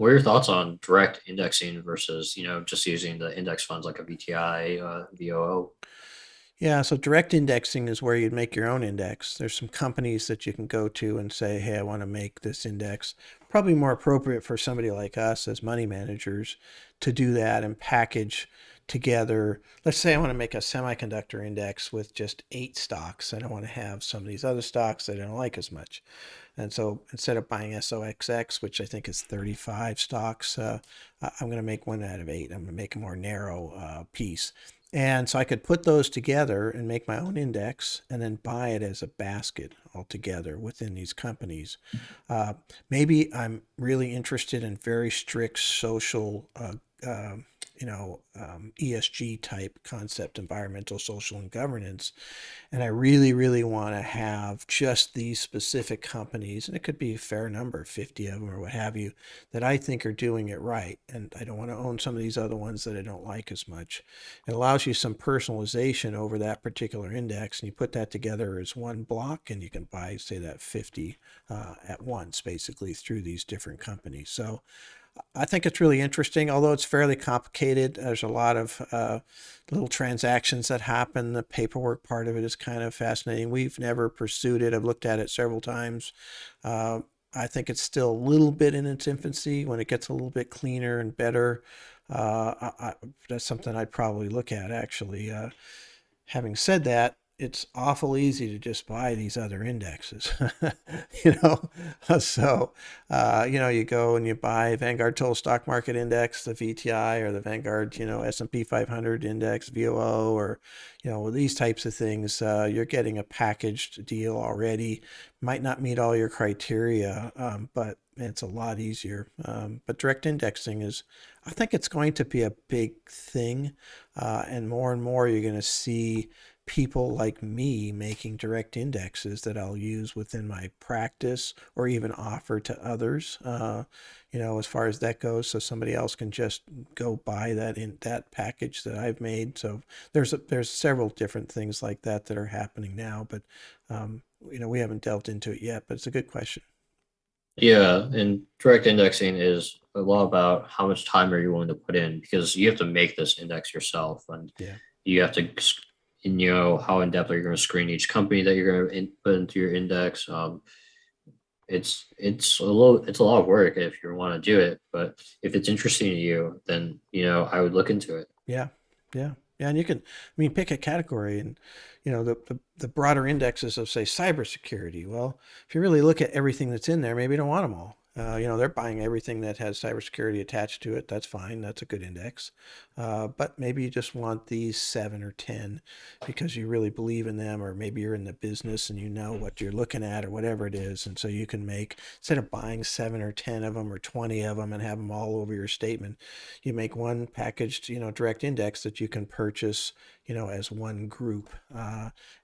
What are your thoughts on direct indexing versus, just using the index funds like a VTI, VOO? Yeah, so direct indexing is where you'd make your own index. There's some companies that you can go to and say, hey, I want to make this index. Probably more appropriate for somebody like us as money managers to do that and package together. Let's say I want to make a semiconductor index with just 8 stocks. I don't want to have some of these other stocks that I don't like as much. And so instead of buying SOXX, which I think is 35 stocks, I'm going to make one out of 8. I'm going to make a more narrow piece. And so I could put those together and make my own index and then buy it as a basket altogether within these companies. Uh, Maybe I'm really interested in very strict social, ESG type concept, environmental, social, and governance. And I really, really want to have just these specific companies, and it could be a fair number, 50 of them or what have you, that I think are doing it right. And I don't want to own some of these other ones that I don't like as much. It allows you some personalization over that particular index, and you put that together as one block, and you can buy, say, that 50 at once, basically, through these different companies. So I think it's really interesting, although it's fairly complicated. There's a lot of little transactions that happen. The paperwork part of it is kind of fascinating. We've never pursued it. I've looked at it several times. Uh, I think it's still a little bit in its infancy. When it gets a little bit cleaner and better, that's something I'd probably look at, actually. Having said that, it's awful easy to just buy these other indexes, you know. So, you go and you buy Vanguard Total Stock Market Index, the VTI, or the Vanguard, S&P 500 Index, VOO, or with these types of things. You're getting a packaged deal already. Might not meet all your criteria, but it's a lot easier. But direct indexing is, I think it's going to be a big thing, and more you're going to see people like me making direct indexes that I'll use within my practice or even offer to others. As far as that goes, so somebody else can just go buy that package that I've made. So there's several different things like that that are happening now, but we haven't delved into it yet. But it's a good question. Yeah, and direct indexing is a lot about how much time are you willing to put in because you have to make this index yourself, and Yeah. you have to, and how in depth are you going to screen each company that you're going to put into your index. It's a lot of work if you want to do it, but if it's interesting to you, then I would look into it. Yeah, yeah, yeah. And you can, pick a category, and the broader indexes of say cybersecurity. Well, if you really look at everything that's in there, maybe you don't want them all. They're buying everything that has cybersecurity attached to it. That's fine. That's a good index. But maybe you just want these 7 or 10 because you really believe in them, or maybe you're in the business and you know what you're looking at, or whatever it is. And so you can make, instead of buying 7 or 10 of them or 20 of them and have them all over your statement, you make one packaged, direct index that you can purchase, as one group,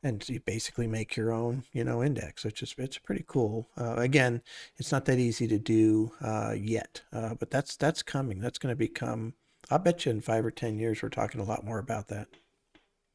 and you basically make your own, index, which is it's pretty cool. Again, it's not that easy to do yet, but that's coming. That's going to become. I'll bet you in 5 or 10 years we're talking a lot more about that.